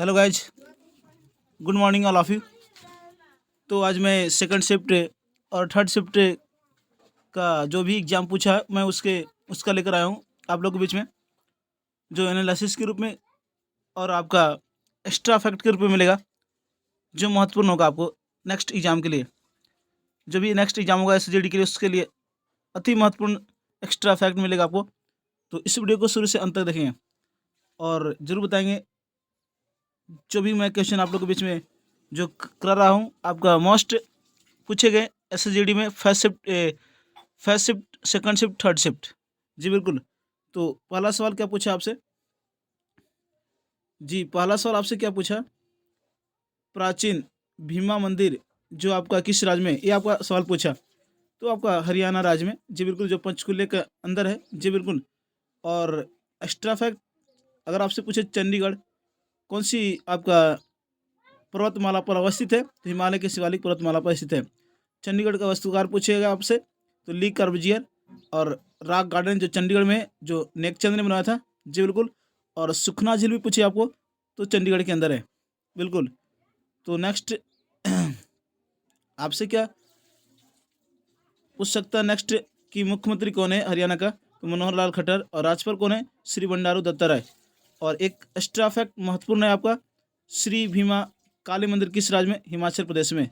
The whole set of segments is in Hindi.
Hello guys, good morning all of you. तो आज मैं सेकंड शिफ्ट और थर्ड शिफ्ट का जो भी एग्ज़ाम पूछा है मैं उसका लेकर आया हूँ आप लोगों के बीच में, जो एनालिसिस के रूप में और आपका एक्स्ट्रा फैक्ट के रूप में मिलेगा, जो महत्वपूर्ण होगा आपको नेक्स्ट एग्ज़ाम के लिए। जो भी नेक्स्ट एग्ज़ाम होगा एसजीडी के लिए, उसके लिए अति महत्वपूर्ण एक्स्ट्रा फैक्ट मिलेगा आपको। तो इस वीडियो को शुरू से अंत तक देखेंगे और ज़रूर बताएंगे जो भी मैं क्वेश्चन आप लोगों के बीच में जो कर रहा हूँ, आपका मोस्ट पूछे गए एसजीडी में first shift, second shift, third shift. जी बिल्कुल। तो पहला सवाल क्या पूछा आपसे? जी, पहला सवाल आपसे क्या पूछा? प्राचीन भीमा मंदिर जो आपका किस राज्य में, ये आपका सवाल पूछा। तो आपका हरियाणा राज्य में, जी बिल्कुल, जो पंचकुले के अंदर है। जी बिल्कुल। और एक्स्ट्रा फैक्ट अगर आपसे पूछे चंडीगढ़ कौन सी आपका पर्वतमाला पर अवस्थित है, तो हिमालय के शिवालिक पर्वतमाला पर स्थित है। चंडीगढ़ का वास्तुकार पूछेगा आपसे, तो ली कर्बजियर। और रॉक गार्डन जो चंडीगढ़ में है, जो नेकचंद ने बनाया था। जी बिल्कुल। और सुखना झील भी पूछी आपको, तो चंडीगढ़ के अंदर है। बिल्कुल। तो नेक्स्ट आपसे क्या पूछ सकता है नेक्स्ट, कि मुख्यमंत्री कौन है हरियाणा का? तो मनोहर लाल खट्टर। और राज्यपाल कौन है? श्री बंडारू दत्तात्रेय। और एक एक्स्ट्रा फैक्ट महत्वपूर्ण है आपका, श्री भीमा काली मंदिर किस राज्य में? हिमाचल प्रदेश में।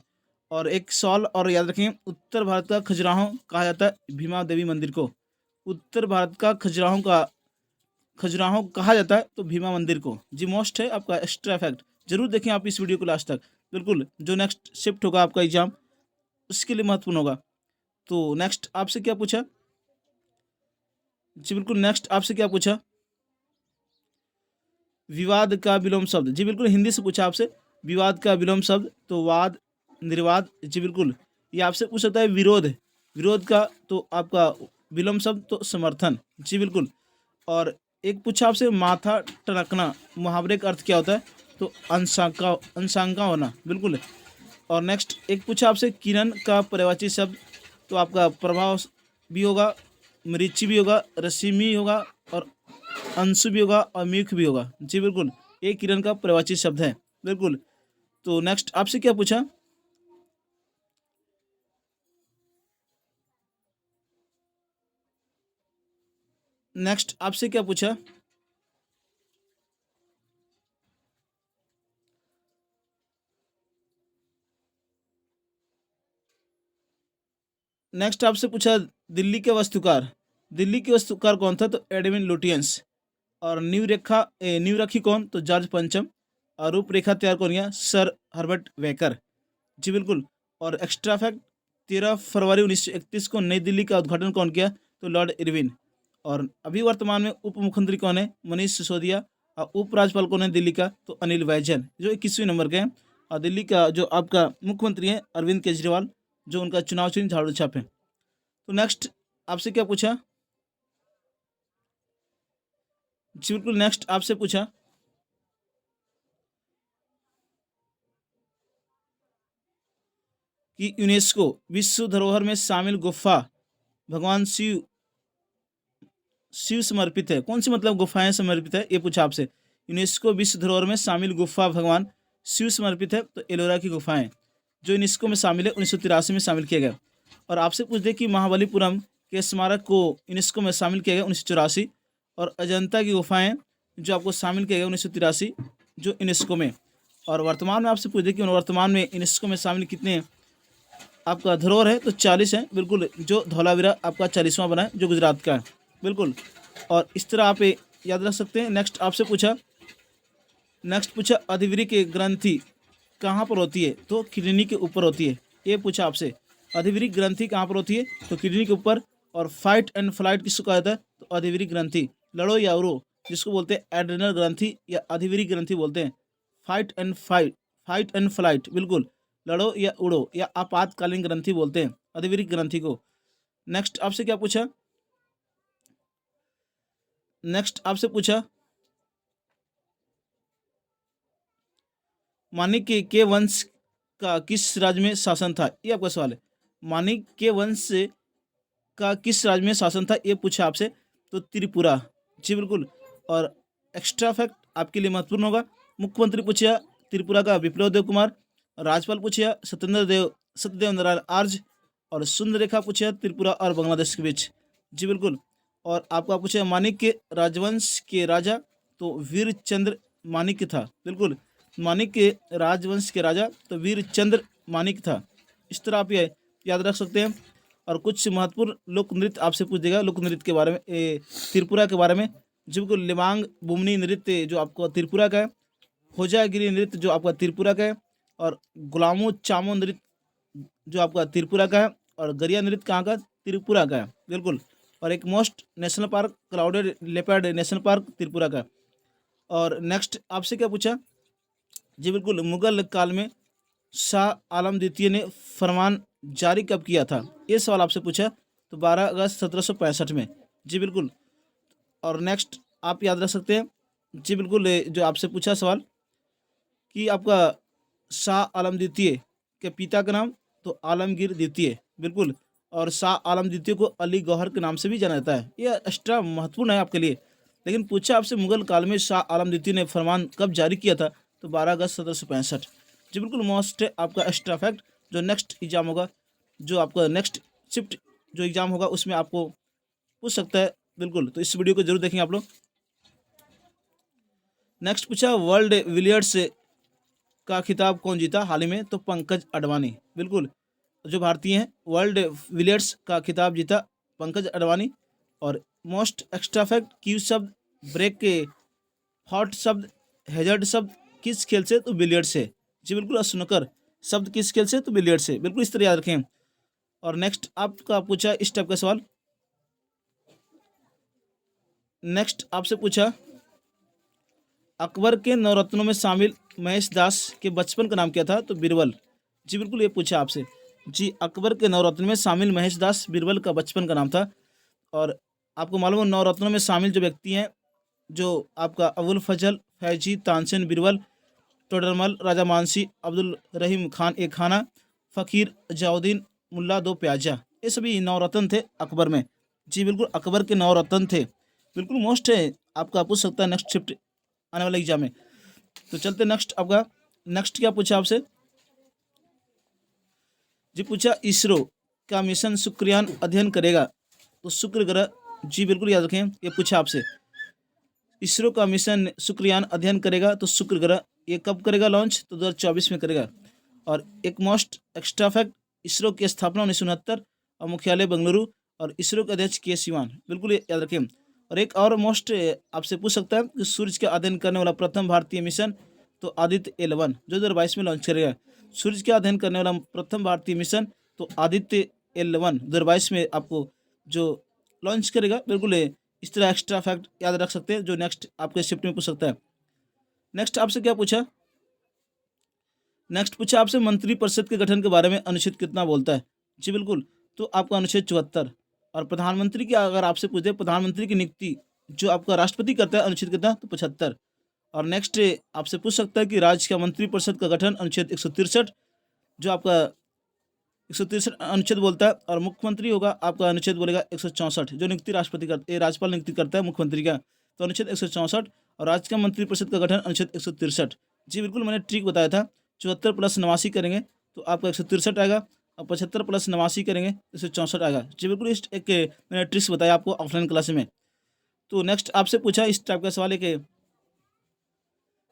और एक सवाल और याद रखें, उत्तर भारत का खजुराहो कहा जाता है भीमा देवी मंदिर को। उत्तर भारत का खजुराहो कहा जाता है तो भीमा मंदिर को। जी मोस्ट है आपका एक्स्ट्रा फैक्ट। जरूर देखें आप इस वीडियो को लास्ट तक। बिल्कुल, जो नेक्स्ट शिफ्ट होगा आपका एग्जाम, उसके लिए महत्वपूर्ण होगा। तो नेक्स्ट आपसे क्या पूछा? जी बिल्कुल, नेक्स्ट आपसे क्या पूछा? विवाद का विलोम शब्द। जी बिल्कुल, हिंदी से पूछा आपसे विवाद का विलोम शब्द, तो वाद, निर्वाद। जी बिल्कुल। ये आपसे पूछ सकता है विरोध, विरोध का तो आपका विलोम शब्द तो समर्थन। जी बिल्कुल। और एक पूछा आपसे माथा टनकना, मुहावरे का अर्थ क्या होता है? तो अंशांका होना। बिल्कुल। और नेक्स्ट एक पूछा आपसे किरण का पर्यायवाची शब्द, तो आपका प्रभाव भी होगा, मरीचि भी होगा, रश्मि होगा, और अंशु भी होगा, और मीख भी होगा। जी बिल्कुल, ये किरण का पर्यायवाची शब्द है। बिल्कुल। तो नेक्स्ट आपसे क्या पूछा? नेक्स्ट आपसे क्या पूछा? नेक्स्ट आपसे पूछा दिल्ली के वास्तुकार। दिल्ली के वास्तुकार कौन था? तो एडविन लुटियंस। और नींव रखी कौन? तो जॉर्ज पंचम। और रूपरेखा तैयार कौन किया? Sir Herbert waker. जी बिल्कुल। और एक्स्ट्रा फैक्ट, 13 फरवरी 1931 को नई दिल्ली का उद्घाटन कौन किया? तो लॉर्ड इरविन। और अभी वर्तमान में उप मुख्यमंत्री कौन है? मनीष सिसोदिया। और उपराज्यपाल कौन है दिल्ली का? तो अनिल बैजल, जो 21वें नंबर के हैं। और दिल्ली का जो आपका मुख्यमंत्री है अरविंद केजरीवाल, जो उनका चुनाव चिन्ह झाड़ू छाप है। तो नेक्स्ट आपसे क्या पूछा? जी बिल्कुल, नेक्स्ट आपसे पूछा कि यूनेस्को विश्व धरोहर में शामिल गुफा भगवान शिव शिव समर्पित है। कौन सी मतलब गुफाएं समर्पित है, ये पूछा आपसे। यूनेस्को विश्व धरोहर में शामिल गुफा भगवान शिव समर्पित है, तो एलोरा की गुफाएं, जो यूनेस्को में शामिल है, 1983 में शामिल किया गया। और आपसे पूछ दे कि महाबलीपुरम के स्मारक को यूनेस्को में शामिल किया गया 1984। और अजंता की गुफाएं जो आपको शामिल किया गया 1983, जो यूनेस्को में। और वर्तमान में आपसे पूछ दे कि वर्तमान में यूनेस्को में शामिल कितने आपका धरोहर है? तो 40 है। बिल्कुल, जो धौलावीरा आपका 40वां बना है, जो गुजरात का है। बिल्कुल। और इस तरह आप ये याद रख सकते हैं। नेक्स्ट पूछा अधिवरी की ग्रंथि कहाँ पर होती है? तो किडनी के ऊपर होती है। ये पूछा आपसे, अधिवरी ग्रंथि कहाँ पर होती है? तो किडनी के ऊपर। और फाइट एंड फ्लाइट किसको कहा जाता है? तो अधिवरी ग्रंथि। लड़ो या उड़ो, जिसको बोलते हैं एड्रेनल ग्रंथि या अधिवरी ग्रंथि बोलते हैं। फाइट एंड फ्लाइट, बिल्कुल। लड़ो या उड़ो या आपातकालीन ग्रंथि बोलते हैं अधिवरी ग्रंथि को। नेक्स्ट आपसे क्या पूछा? नेक्स्ट आपसे पूछा माणिक्य के वंश का किस राज्य में शासन था? ये आपका सवाल है। माणिक्य के वंश का किस राज्य में शासन था, ये पूछा आपसे। तो त्रिपुरा। जी बिल्कुल। और एक्स्ट्रा फैक्ट आपके लिए महत्वपूर्ण होगा, मुख्यमंत्री पूछा त्रिपुरा का विप्लव देव कुमार, राज्यपाल पूछा सत्यदेव नारायण आर्य, और सुंदर रेखा पूछा त्रिपुरा और बांग्लादेश के बीच। जी बिल्कुल। और आपका पूछा माणिक्य राजवंश के राजा, तो वीर चंद्र माणिक्य था। बिल्कुल, माणिक्य राजवंश के राजा तो वीर चंद्र माणिक्य था। इस तरह आप ये याद रख सकते हैं। और कुछ महत्वपूर्ण लोक नृत्य आपसे पूछ देगा लोक नृत्य के बारे में, त्रिपुरा के बारे में। जी बिल्कुल, लिमांग बुमनी नृत्य जो आपको त्रिपुरा का है, होजागिरी नृत्य जो आपका त्रिपुरा का है, और गुलामो चामो नृत्य जो आपका त्रिपुरा का है, और गरिया नृत्य कहाँ का, त्रिपुरा का है। बिल्कुल। और एक most national park clouded leopard national park Tripura का। और नेक्स्ट आपसे क्या पूछा, जी बिल्कुल, मुगल काल में शाह आलम द्वितीय ने फरमान जारी कब किया था, ये सवाल आपसे पूछा, तो 12 अगस्त 1765 में। जी बिल्कुल। और नेक्स्ट आप याद रख सकते हैं, जी बिल्कुल, जो आपसे पूछा सवाल कि आपका शाह आलम द्वितीय के पिता का नाम, तो आलमगीर द्वितीय। बिल्कुल। और शाह आलम द्वितीय को अली गौहर के नाम से भी जाना जाता है। ये एक्स्ट्रा महत्वपूर्ण है आपके लिए। लेकिन पूछा आपसे मुगल काल में शाह आलम द्वितीय ने फरमान कब जारी किया था, तो 12 अगस्त 1765। जी बिल्कुल, मोस्ट आपका एक्स्ट्रा फैक्ट जो नेक्स्ट एग्जाम होगा, जो आपका नेक्स्ट शिफ्ट जो एग्जाम होगा उसमें आपको पूछ सकता है। बिल्कुल, तो इस वीडियो को जरूर देखेंगे आप लोग। नेक्स्ट पूछा वर्ल्ड विलियर्ड्स का खिताब कौन जीता हाल ही में, तो पंकज अडवाणी। बिल्कुल, जो भारतीय हैं, वर्ल्ड विलियर्ड्स का खिताब जीता पंकज अडवाणी। और मोस्ट एक्स्ट्रा फैक्ट, क्यू शब्द, ब्रेक के हॉट शब्द, हैजर्ड शब्द किस खेल से, तो बिलियर्ड से। जी बिल्कुल। और स्नूकर शब्द किस खेल से, तो बिलियर्ड से। बिल्कुल, इस तरह याद रखें। और नेक्स्ट आपका पूछा इस टाइप का सवाल, नेक्स्ट आपसे पूछा अकबर के नवरत्नों में शामिल महेश दास के बचपन का नाम क्या था, तो बीरबल। जी बिल्कुल, ये पूछा आपसे। जी, अकबर के नवरत्नों में शामिल महेश दास बीरबल का बचपन का नाम था। और आपको मालूम है नवरत्नों में शामिल जो व्यक्ति हैं, जो आपका अबुल फजल, फैजी, तानसेन, बीरबल, टोडरमल, राजा मानसी, अब्दुल रहीम खान एक खाना, फ़कीर जयाउद्दीन, मुल्ला दो प्याजा, ये सभी नवरत्न थे अकबर में। जी बिल्कुल, अकबर के नवरत्न थे। बिल्कुल, मोस्ट है आपका पूछ सकता है नेक्स्ट शिफ्ट आने वाले एग्जाम में। तो चलते नेक्स्ट आपका, नेक्स्ट क्या पूछा आपसे, जी पूछा इसरो का मिशन शुक्रयान अध्ययन करेगा, तो शुक्र ग्रह। जी बिल्कुल, याद रखें, ये पूछा आपसे। इसरो का मिशन शुक्रयान अध्ययन करेगा, तो शुक्र ग्रह। ये कब करेगा लॉन्च, तो 2024 में करेगा। और एक मोस्ट एक्स्ट्रा फैक्ट, इसरो की स्थापना 1969 और मुख्यालय बेंगलुरु, और इसरो के अध्यक्ष के सिवान। बिल्कुल, ये याद रखें। और एक और मोस्ट आपसे पूछ सकता है कि सूर्य का अध्ययन करने वाला प्रथम भारतीय मिशन, तो आदित्य L1 जो 2022 में लॉन्च करेगा। सूर्य का अध्ययन करने वाला प्रथम भारतीय मिशन, तो आदित्य L1 2022 में आपको जो लॉन्च करेगा। बिल्कुल, इस तरह एक्स्ट्रा फैक्ट याद रख सकते हैं जो नेक्स्ट आपके शिफ्ट में पूछ सकता है। नेक्स्ट आपसे क्या पूछा, नेक्स्ट पूछा आपसे मंत्रिपरिषद के गठन के बारे में अनुच्छेद कितना बोलता है। जी बिल्कुल, तो आपका अनुच्छेद 74। और प्रधानमंत्री की अगर आपसे पूछे प्रधानमंत्री की नियुक्ति जो आपका राष्ट्रपति करता है, अनुच्छेद कितना, तो 75। और नेक्स्ट आपसे पूछ सकता है कि राज्य का मंत्रिपरिषद का गठन, अनुच्छेद 163 जो आपका 163 अनुच्छेद बोलता है। और मुख्यमंत्री होगा आपका अनुच्छेद बोलेगा 164 जो नियुक्ति राष्ट्रपति करते राज्यपाल नियुक्ति करता है मुख्यमंत्री का, तो अनुच्छेद 164। और राज्य का मंत्रिपरिषद का गठन अनुच्छेद 163। जी बिल्कुल, मैंने ट्रिक बताया था, 74 प्लस 89 करेंगे तो आपका 163 आएगा, और 75 प्लस 89 करेंगे तो 164 आएगा। जी बिल्कुल, इस एक मैंने ट्रिक्स बताया आपको ऑफलाइन क्लास में। तो नेक्स्ट आपसे पूछा इस टाइप का सवाल है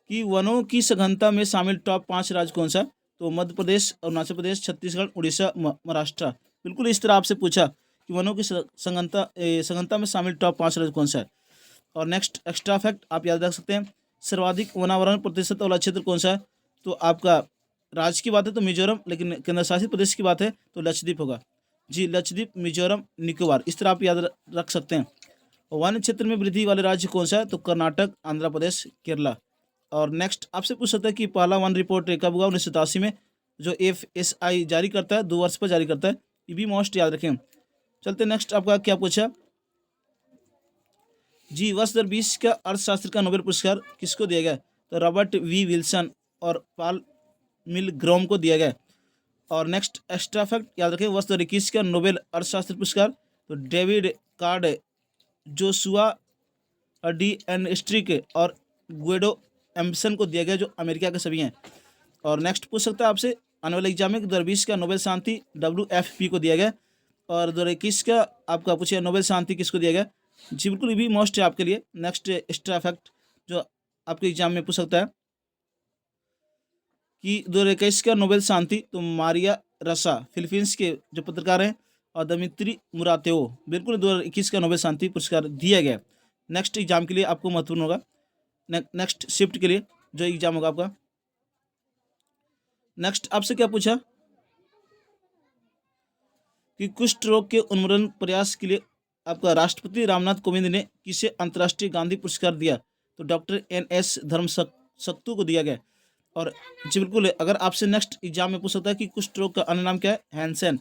कि वनों की सघनता में शामिल टॉप 5 राज्य कौन सा, तो मध्य प्रदेश, अरुणाचल प्रदेश, छत्तीसगढ़, उड़ीसा, महाराष्ट्र। बिल्कुल, इस तरह आपसे पूछा कि वनों की सघनता में शामिल टॉप 5 राज्य कौन सा है। और नेक्स्ट एक्स्ट्रा फैक्ट आप याद रख सकते हैं, सर्वाधिक वनावरण प्रतिशत वाला क्षेत्र कौन सा है, तो आपका राज्य की बात है तो मिजोरम, लेकिन केंद्र शासित प्रदेश की बात है तो लक्षद्वीप होगा। जी, लक्षद्वीप, मिजोरम, निकोबार, इस तरह आप याद रख सकते हैं। वन क्षेत्र में वृद्धि वाले राज्य कौन सा है, तो कर्नाटक, आंध्र प्रदेश, केरला। और नेक्स्ट आपसे पूछ सकता है कि पहला वन रिपोर्ट कब हुआ, 1987 में, जो FSI जारी करता है, 2 वर्ष पर जारी करता है। ये भी मोस्ट याद रखें। चलते नेक्स्ट आपका क्या पूछा, जी वर्ष 2020 का अर्थशास्त्र का नोबेल पुरस्कार किसको दिया गया, तो रॉबर्ट V विल्सन और पॉल मिलग्रोम को दिया गया। और नेक्स्ट एक्स्ट्रा फैक्ट याद रखें, वर्ष 2021 का नोबेल अर्थशास्त्र पुरस्कार तो डेविड कार्ड, जोशुआ डी एन स्ट्रिक और ग्वेडो एम्बिशन को दिया गया जो अमेरिका के सभी हैं। और नेक्स्ट पूछ सकता है आपसे आने वाले एग्जाम में 2020 का नोबेल शांति WFP को दिया गया, और 2021 का आपका पूछे नोबेल शांति किसको दिया गया। जी बिल्कुल, ये भी मोस्ट है आपके लिए। नेक्स्ट एक्स्ट्रा फैक्ट जो आपके एग्जाम में पूछ सकता है कि 2021 का नोबेल शांति तो मारिया रसा फिलीपींस के जो पत्रकार हैं और दमित्री मुरातेओ, बिल्कुल 2021 का नोबेल शांति पुरस्कार दिया गया। नेक्स्ट एग्जाम के लिए आपको महत्वपूर्ण होगा, नेक्स्ट शिफ्ट के लिए जो एग्जाम होगा आपका। नेक्स्ट आपसे क्या पूछा कि कुष्ठ रोग के उन्मूलन प्रयास के लिए आपका राष्ट्रपति रामनाथ कोविंद ने किसे अंतर्राष्ट्रीय गांधी पुरस्कार दिया, तो डॉक्टर NS धर्मसक्तु को दिया गया। और जी बिल्कुल, अगर आपसे नेक्स्ट एग्जाम में पूछ सकता है कि कुष्ठ रोग का अन्य नाम क्या है, हैंसेन,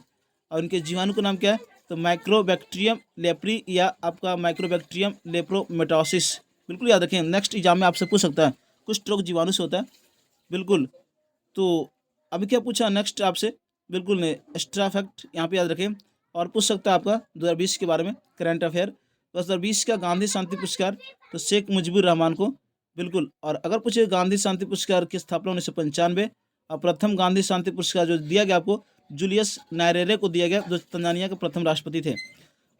और उनके जीवाणु का नाम क्या है, तो माइक्रोबैक्टीरियम लेप्री या आपका माइक्रोबैक्टीरियम लेप्रोमेटोसिस, बिल्कुल याद रखें। नेक्स्ट एग्जाम में आपसे पूछ सकता है कुष्ठ रोग जीवाणु से होता है, बिल्कुल। तो अभी क्या पूछा नेक्स्ट आपसे, बिल्कुल ने एक्स्ट्रा फैक्ट यहाँ पे याद रखें। और पूछ सकता है आपका 2020 के बारे में करंट अफेयर, 2020 का गांधी शांति पुरस्कार तो शेख मुजीबुर रहमान को, बिल्कुल। और अगर पूछे गांधी शांति पुरस्कार की स्थापना 1995, और प्रथम गांधी शांति पुरस्कार जो दिया गया आपको जूलियस नायरेरे को दिया गया जो तंजानिया के प्रथम राष्ट्रपति थे।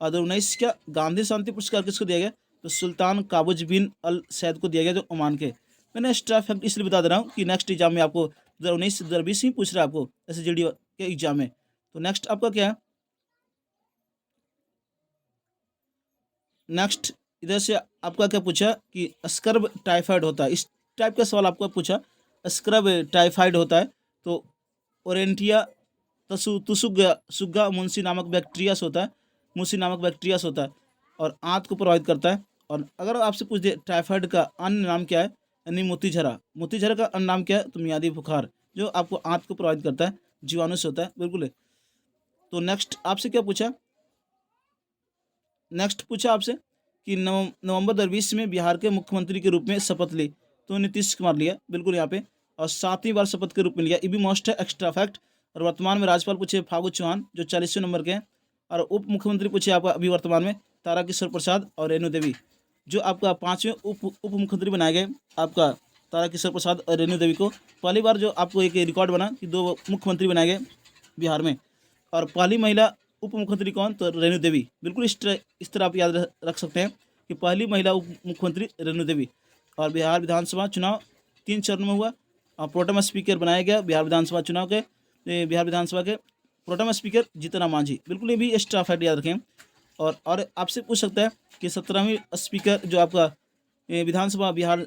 और 2019 का गांधी शांति पुरस्कार किसको दिया गया, तो सुल्तान काबूज बिन अल सैद को दिया गया जो ओमान के। मैंने एक्स्ट्रा फैक्ट इसलिए बता दे रहा हूँ कि नेक्स्ट एग्जाम में आपको 2019 2020 ही पूछ रहा है आपको SSGD के एग्जाम में। तो नेक्स्ट आपका क्या है, नेक्स्ट इधर से आपका क्या पूछा कि स्क्रब टाइफाइड होता है, इस टाइप का सवाल आपको पूछा। स्क्रब टाइफाइड होता है तो ओरेंटिया तुसुगा सुग्गा मुंसी नामक बैक्टीरिया से होता है, मुंसी नामक बैक्टीरिया से होता है, और आंत को प्रभावित करता है। और अगर आपसे पूछ दे टाइफाइड का अन्य नाम क्या है, यानी मोतीझरा, मोतीझरा का अन्य नाम क्या है, तो मियादी बुखार जो आपको आंत को प्रभावित करता है, जीवाणु से होता है, बिल्कुल। तो नेक्स्ट आपसे क्या पूछा, नेक्स्ट पूछा आपसे कि नवंबर 2020 में बिहार के मुख्यमंत्री के रूप में शपथ ली, तो नीतीश कुमार लिया, बिल्कुल यहाँ पे। और 7वीं बार शपथ के रूप में लिया, ये भी मोस्ट है एक्स्ट्रा फैक्ट। और वर्तमान में राज्यपाल पूछे फागू चौहान जो 40वें नंबर के हैं। और उप मुख्यमंत्री पूछे आपका अभी वर्तमान में ताराकिशोर प्रसाद और रेणु देवी, जो आपका 5वें उप मुख्यमंत्री बनाए गए आपका ताराकिशोर प्रसाद और रेणु देवी को। पहली बार जो आपको एक रिकॉर्ड बना कि 2 मुख्यमंत्री बनाए गए बिहार में, और पहली महिला उप मुख्यमंत्री कौन, तो रेणु देवी, बिल्कुल। इस तरह आप याद रख सकते हैं कि पहली महिला उप मुख्यमंत्री रेणु देवी। और बिहार विधानसभा चुनाव 3 चरणों में हुआ, और प्रोटेम स्पीकर बनाया गया बिहार विधानसभा चुनाव के, बिहार विधानसभा के प्रोटेम स्पीकर जीतन राम मांझी, बिल्कुल। ये भी एक्स्ट्रा फैक्ट याद रखें। और आपसे पूछ सकता है कि 17वीं स्पीकर जो आपका विधानसभा बिहार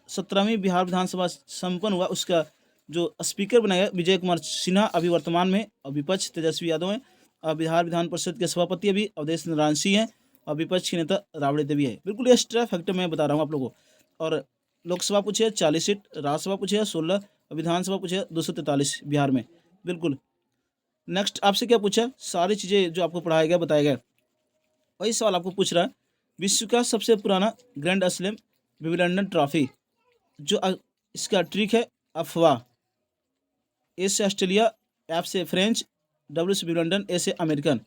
17वीं बिहार विधानसभा संपन्न हुआ, उसका जो स्पीकर बनाया विजय कुमार सिन्हा अभी वर्तमान में, और विपक्ष तेजस्वी यादव हैं, और बिहार विधान परिषद के सभापति अभी अवधेश नारायण सिंह हैं, और विपक्ष के नेता राबड़ी देवी है, बिल्कुल। एक्स्ट्रा फैक्टर मैं बता रहा हूँ आप लोगों को। और लोकसभा पूछे 40 सीट, राज्यसभा पूछे 16, और विधानसभा पूछे 243 बिहार में, बिल्कुल। नेक्स्ट आपसे क्या पूछा, सारी चीज़ें जो आपको पढ़ाया गया बताया गया, वही सवाल आपको पूछ रहा है। विश्व का सबसे पुराना ग्रैंड स्लैम विंबलडन ट्रॉफी, जो इसका ट्रिक है अफवाह, ए से ऑस्ट्रेलिया, एफ से फ्रेंच, W से विंबलडन, ए से अमेरिकन।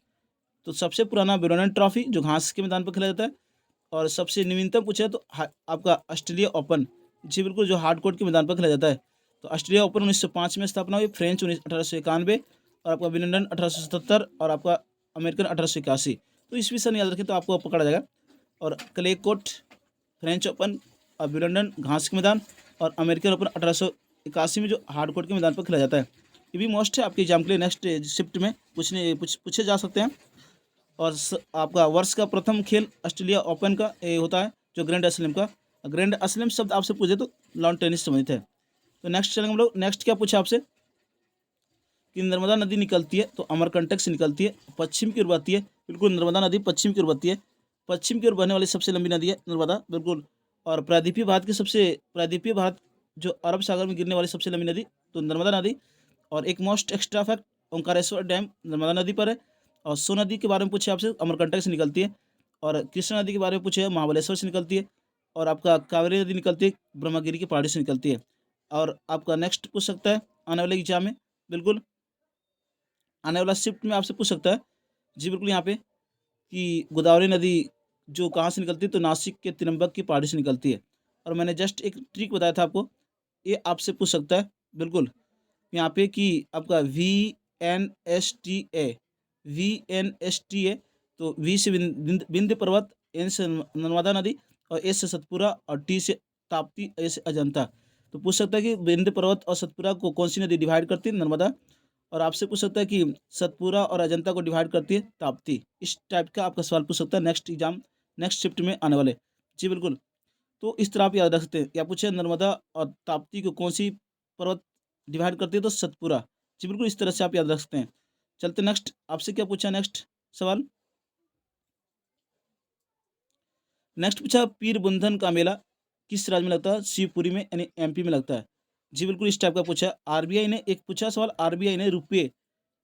तो सबसे पुराना विंबलडन ट्रॉफी जो घास के मैदान पर खेला जाता है, और सबसे नवीनतम पूछा तो आपका ऑस्ट्रेलिया ओपन, जी बिल्कुल, जो हार्ड कोर्ट के मैदान पर खेला जाता है। तो ऑस्ट्रेलिया ओपन 1905 में स्थापना हुई, फ्रेंच 1891, और आपका विंबलडन 1877, और आपका अमेरिकन 1881। तो इस विषय याद रखें तो आपको पकड़ा जाएगा। और क्ले कोर्ट फ्रेंच ओपन, और विंबलडन घास के मैदान, और अमेरिकन ओपन 1881 में जो हार्ड कोर्ट के मैदान पर खेला जाता है। ये भी मोस्ट है आपके एग्जाम के लिए, नेक्स्ट शिफ्ट में पूछे जा सकते हैं। और आपका वर्ष का प्रथम खेल ऑस्ट्रेलिया ओपन का होता है जो ग्रैंड स्लैम का। ग्रैंड स्लैम शब्द आपसे पूछे तो लॉन टेनिस से संबंधित है। तो नेक्स्ट चलेंगे हम लोग। नेक्स्ट क्या पूछा आपसे कि नर्मदा नदी निकलती है तो अमरकंटक से निकलती है, पश्चिम की ओर बहती है, बिल्कुल। नर्मदा नदी पश्चिम की ओर बहती है, पश्चिम की ओर बहने वाली सबसे लंबी नदी है नर्मदा, बिल्कुल। और प्रायद्वीपीय भारत जो अरब सागर में गिरने वाली सबसे लंबी नदी तो नर्मदा नदी। और एक most extra fact, Omkareshwar dam Narmada नदी पर है। और सो नदी के बारे में पूछे आपसे, अमरकंटक से निकलती है। और कृष्णा नदी के बारे में पूछे, महाबलेश्वर से निकलती है। और आपका कावेरी नदी निकलती है, ब्रह्मगिरी की पहाड़ी से निकलती है। और आपका नेक्स्ट पूछ सकता है आने वाले एग्जाम में, बिल्कुल आने वाला शिफ्ट में आपसे पूछ सकता है, जी बिल्कुल, यहाँ पे कि गोदावरी नदी जो कहाँ से निकलती है तो नासिक के तिरंबक की पहाड़ी से निकलती है। और मैंने जस्ट एक ट्रिक बताया था आपको, ये आपसे पूछ सकता है। बिल्कुल यहाँ पे कि आपका VNSTA, VNSTA, तो वी से विंध्य पर्वत, एन से नर्मदा नदी, और एस से सतपुरा, और टी से ताप्ती, ए से अजंता। तो पूछ सकता है कि विंध्य पर्वत और सतपुरा को कौन सी नदी डिवाइड करती है? नर्मदा। और आपसे पूछ सकता है कि सतपुरा और अजंता को डिवाइड करती है? ताप्ती। इस टाइप का आपका सवाल पूछ सकता है नेक्स्ट एग्जाम, नेक्स्ट शिफ्ट में आने वाले। जी बिल्कुल। तो इस तरह आप याद रख सकते हैं। या पूछे नर्मदा और ताप्ती को कौन सी पर्वत डिवाइड करती है? तो सतपुरा। जी बिल्कुल, इस तरह से आप याद रख सकते हैं। चलते नेक्स्ट, आपसे क्या पूछा नेक्स्ट सवाल? नेक्स्ट पूछा पीर बुंदन का मेला किस राज्य में लगता है? शिवपुरी में, यानी MP में लगता है। जी बिल्कुल, इस टाइप का पूछा। आरबीआई ने एक पूछा सवाल, आरबीआई ने रुपये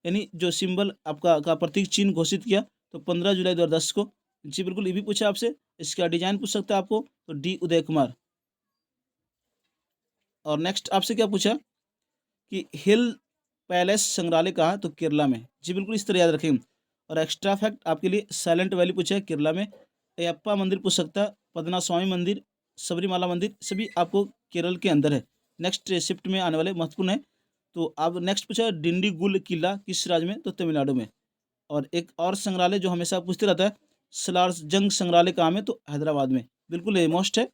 यानी जो सिंबल आपका का प्रतीक चिन्ह घोषित किया तो 15 जुलाई 2010 को। जी बिल्कुल, ये भी पूछा आपसे। इसका डिजाइन पूछ सकता है आपको, तो D उदय कुमार। और नेक्स्ट आपसे क्या पूछा कि हिल पैलेस संग्रहालय कहाँ? तो केरला में। जी बिल्कुल, इस तरह याद रखें। और एक्स्ट्रा फैक्ट आपके लिए साइलेंट वैली पूछा है केरला में। अयप्पा मंदिर पूछ सकता है, पद्मनाभ स्वामी मंदिर, सबरीमाला मंदिर, सभी आपको केरल के अंदर है। नेक्स्ट शिफ्ट में आने वाले महत्वपूर्ण है। तो अब नेक्स्ट पूछा है डिंडीगुल किला किस राज्य में? तो तमिलनाडु में। और एक और संग्रहालय जो हमेशा पूछते रहता है, सलार जंग संग्रहालय कहाँ में? तो हैदराबाद में। बिल्कुल ये मोस्ट है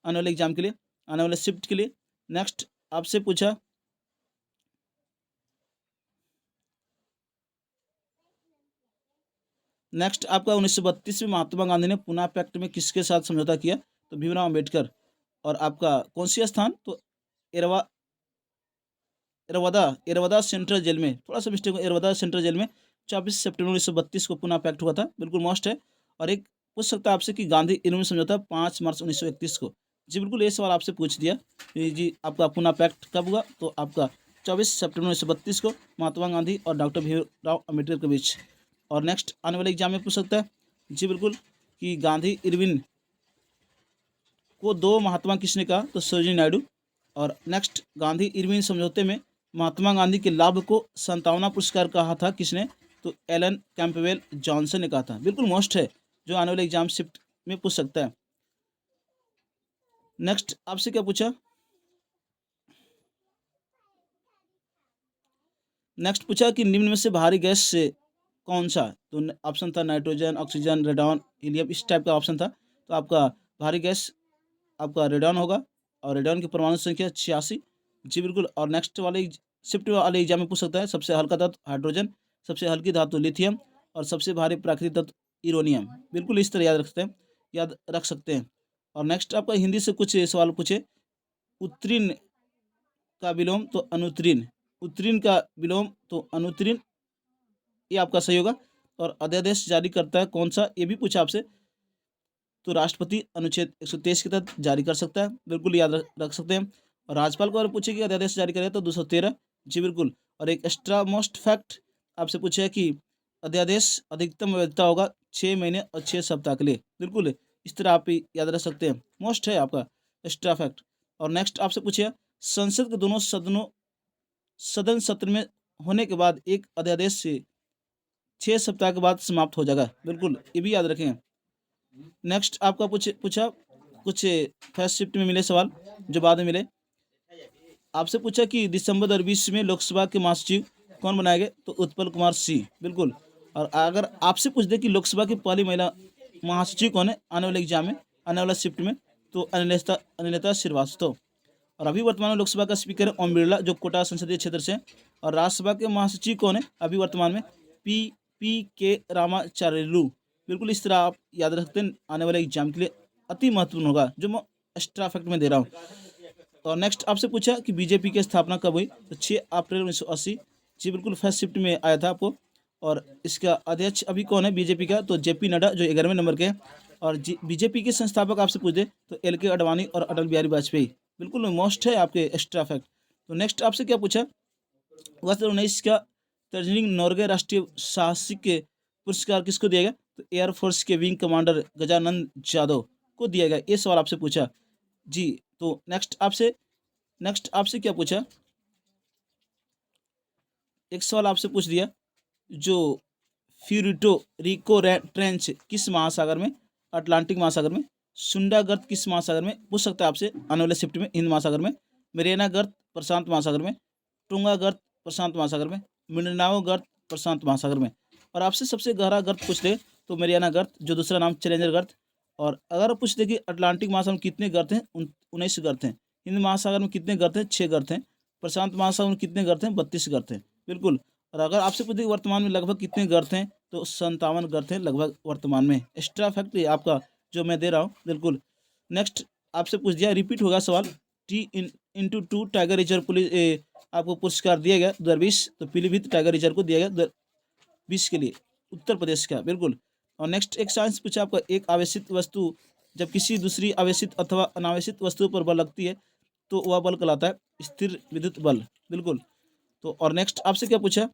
आने वाले एग्जाम के लिए, आने वाले शिफ्ट के लिए। नेक्स्ट आपसे पूछा नेक्स्ट आपका 1932 में महात्मा गांधी ने पुना पैक्ट में किसके साथ समझौता किया? तो भीमराव अम्बेडकर। और आपका कौन सी स्थान? तो एरवा एरवदा एरवदा सेंट्रल जेल में, थोड़ा सा मिस्टेक, एरवदा सेंट्रल जेल में 24 सितंबर 1932 को पुना पैक्ट हुआ था। बिल्कुल मस्ट है। और एक पूछ सकता है आपसे कि गांधी इरविन समझौता 5 मार्च 1931 को। जी बिल्कुल, ये सवाल आपसे पूछ दिया। जी आपका पुना पैक्ट कब हुआ? तो आपका 24 सितंबर 1932 को महात्मा गांधी और डॉक्टर भीमराव अम्बेडकर के बीच। और नेक्स्ट आने वाले एग्जाम में पूछ सकता है। जी बिल्कुल, कि गांधी इरविन को दो महात्मा किसने कहा? तो सरोजिनी नायडू। और नेक्स्ट गांधी इरविन समझौते में महात्मा गांधी के लाभ को संतावना पुरस्कार कहा था किसने? तो एलन कैंपबेल जॉनसन ने कहा था। बिल्कुल मोस्ट है, जो आने वाले एग्जाम शिफ्ट में पूछ सकता है। नेक्स्ट आपसे क्या पूछा? नेक्स्ट पूछा कि निम्न में से भारी गैस से कौन सा? तो ऑप्शन था नाइट्रोजन, ऑक्सीजन, रेडॉन, हीलियम, इस टाइप का ऑप्शन था। तो आपका भारी गैस आपका रेडॉन होगा। और रेडॉन की परमाणु संख्या 86। जी बिल्कुल। और नेक्स्ट वाले शिफ्ट वाले एग्जाम में पूछ सकता है सबसे हल्का धातु हाइड्रोजन, सबसे हल्की धातु लिथियम, और सबसे भारी प्राकृतिक तत्व यूरेनियम। बिल्कुल इस तरह याद रख सकते हैं। और नेक्स्ट आपका हिंदी से कुछ सवाल पूछे। उत्तीर्ण का विलोम तो अनुत्तीर्ण, उत्तीर्ण का विलोम तो अनुत्तीर्ण, ये आपका सही होगा। और अध्यादेश जारी करता है कौन सा? ये भी पूछा आपसे। तो राष्ट्रपति अनुच्छेद 123 के तहत जारी कर सकता है। बिल्कुल याद रख सकते हैं। और राज्यपाल को अगर पूछे कि अध्यादेश जारी करे तो 213। जी बिल्कुल। और एक एक्स्ट्रा मोस्ट फैक्ट आपसे पूछे कि अध्यादेश अधिकतम वैधता होगा 6 महीने और 6 सप्ताह के लिए। बिल्कुल इस तरह आप याद रख सकते हैं। मोस्ट है आपका एक्स्ट्रा फैक्ट। और नेक्स्ट आपसे पूछिए संसद के दोनों सदन सत्र में होने के बाद एक अध्यादेश से 6 सप्ताह के बाद समाप्त हो जाएगा। बिल्कुल ये भी याद रखें। नेक्स्ट आपका पूछा कुछ फर्स्ट शिफ्ट में मिले सवाल जो बाद में मिले। आपसे पूछा कि दिसंबर 2020 में लोकसभा के महासचिव कौन बनाए गए? तो उत्पल कुमार सिंह। बिल्कुल। और अगर आपसे पूछ दे कि लोकसभा की पहली महिला महासचिव कौन है आने वाले एग्जाम में, आने वाला शिफ्ट में, तो अनिलेता श्रीवास्तव। और अभी वर्तमान में लोकसभा का स्पीकर है ओम बिरला, जो कोटा संसदीय क्षेत्र से हैं। और राज्यसभा के महासचिव कौन है अभी वर्तमान में? पी के रामाचार्युलू। बिल्कुल इस तरह आप याद रखते हैं, आने वाले एग्जाम के लिए अति महत्वपूर्ण होगा, जो मैं एक्स्ट्रा फैक्ट में दे रहा हूँ। और नेक्स्ट आपसे पूछा कि बीजेपी की स्थापना कब हुई? तो 6 अप्रैल 1980। जी बिल्कुल, फर्स्ट शिफ्ट में आया था आपको। और इसका अध्यक्ष अभी कौन है बीजेपी का? तो JP नड्डा, जो 11वें नंबर के हैं। और बीजेपी के संस्थापक आपसे पूछ दे तो LK आडवाणी और अटल बिहारी वाजपेयी। बिल्कुल मोस्ट है आपके एक्स्ट्रा फैक्ट। तो नेक्स्ट आपसे क्या पूछा? वर्ष 2019 का दार्जिलिंग नॉर्वे राष्ट्रीय साहसिक पुरस्कार किसको दिया गया? तो एयरफोर्स के विंग कमांडर गजानंद जाधव को दिया गया। ये सवाल आपसे पूछा। जी तो नेक्स्ट आपसे क्या पूछा? एक सवाल आपसे पूछ दिया, जो फ्यूरिटो रिको ट्रेंच किस महासागर में? अटलांटिक महासागर में। सुंडा गर्त किस महासागर में, पूछ सकता है आपसे आने वाले शिफ्ट में, हिंद महासागर में। मेरियाना गर्त प्रशांत महासागर में। टूंगा गर्त प्रशांत महासागर में। मिंडनाओ गर्त प्रशांत महासागर में। और आपसे सबसे गहरा गर्त पूछ ले तो मेरियाना गर्त, जो दूसरा नाम चैलेंजर गर्त। और अगर पूछ ले कि अटलांटिक महासागर में कितने गर्त हैं, 19 गर्त हैं। हिंद महासागर में कितने गर्त हैं, 6 गर्त हैं। प्रशांत महासागर में कितने गर्त हैं, 32 गर्त हैं। बिल्कुल। और अगर आपसे पूछे वर्तमान में लगभग कितने गर्त हैं, तो 57 गर्त हैं लगभग वर्तमान में। एक्स्ट्रा फैक्ट ये आपका जो मैं दे रहा हूँ। बिल्कुल। नेक्स्ट आपसे पूछ दिया, रिपीट होगा सवाल। T × 2 टाइगर रिजर्व पुलिस आपको पुरस्कार दिया गया 2020, तो पीलीभीत टाइगर रिजर्व को दिया गया 2020 के लिए, उत्तर प्रदेश का। बिल्कुल। और नेक्स्ट एक साइंस पूछा आपका, एक आवेशित वस्तु जब किसी दूसरी आवेशित अथवा अनावेशित वस्तु पर बल लगती है तो वह बल कहलाता है स्थिर विद्युत बल। बिल्कुल। तो और नेक्स्ट आपसे क्या पूछा,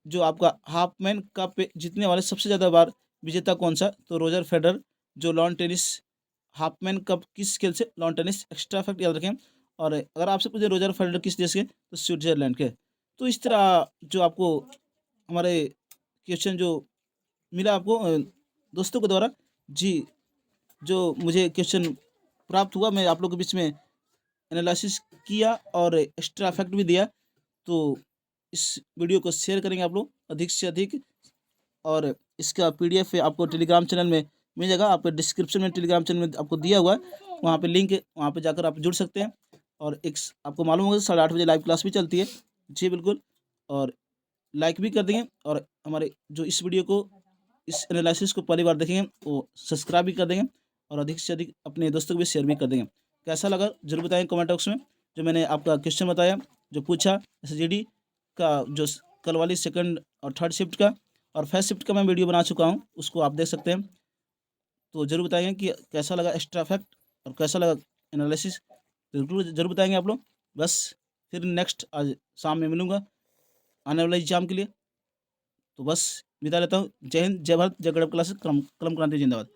जो आपका हाफमैन कप जीतने वाले सबसे ज़्यादा बार विजेता कौन सा, तो रोजर फेडरर। जो लॉन टेनिस हाफमैन कप किस खेल से, लॉन टेनिस। एक्स्ट्रा फैक्ट याद रखें। और अगर आपसे पूछे रोजर फेडरर किस देश के, तो स्विट्जरलैंड के। तो इस तरह जो आपको हमारे क्वेश्चन जो मिला आपको दोस्तों के द्वारा, जी जो मुझे क्वेश्चन प्राप्त हुआ, मैं आप लोगों के बीच में एनालिसिस किया और एक्स्ट्रा फैक्ट भी दिया। तो इस वीडियो को शेयर करेंगे आप लोग अधिक से अधिक। और इसका PDF आपको टेलीग्राम चैनल में मिल जाएगा, आपके डिस्क्रिप्शन में टेलीग्राम चैनल में आपको दिया हुआ है, वहाँ पे लिंक है, वहाँ पे जाकर आप जुड़ सकते हैं। और एक आपको मालूम होगा 8:30 बजे लाइव क्लास भी चलती है। जी बिल्कुल। और लाइक भी कर देंगे, और हमारे जो इस वीडियो को, इस एनालिसिस को पहली बार देखेंगे वो सब्सक्राइब भी कर देंगे, और अधिक से अधिक अपने दोस्तों को भी शेयर भी कर देंगे। कैसा लगा जरूर बताएंगे कमेंट बॉक्स में। जो मैंने आपका क्वेश्चन बताया, जो पूछा SGD का, जो कल वाली सेकंड और थर्ड शिफ्ट का और फर्स्ट शिफ्ट का मैं वीडियो बना चुका हूँ, उसको आप देख सकते हैं। तो जरूर बताएंगे कि कैसा लगा एक्स्ट्रा फैक्ट और कैसा लगा एनालिसिस, जरूर बताएंगे आप लोग। बस फिर नेक्स्ट आज शाम में मिलूँगा आने वाले एग्जाम के लिए। तो बस विदा लेता हूँ। जय हिंद, जय भारत, जय गणप क्लासेस, कलम क्रांति जिंदाबाद।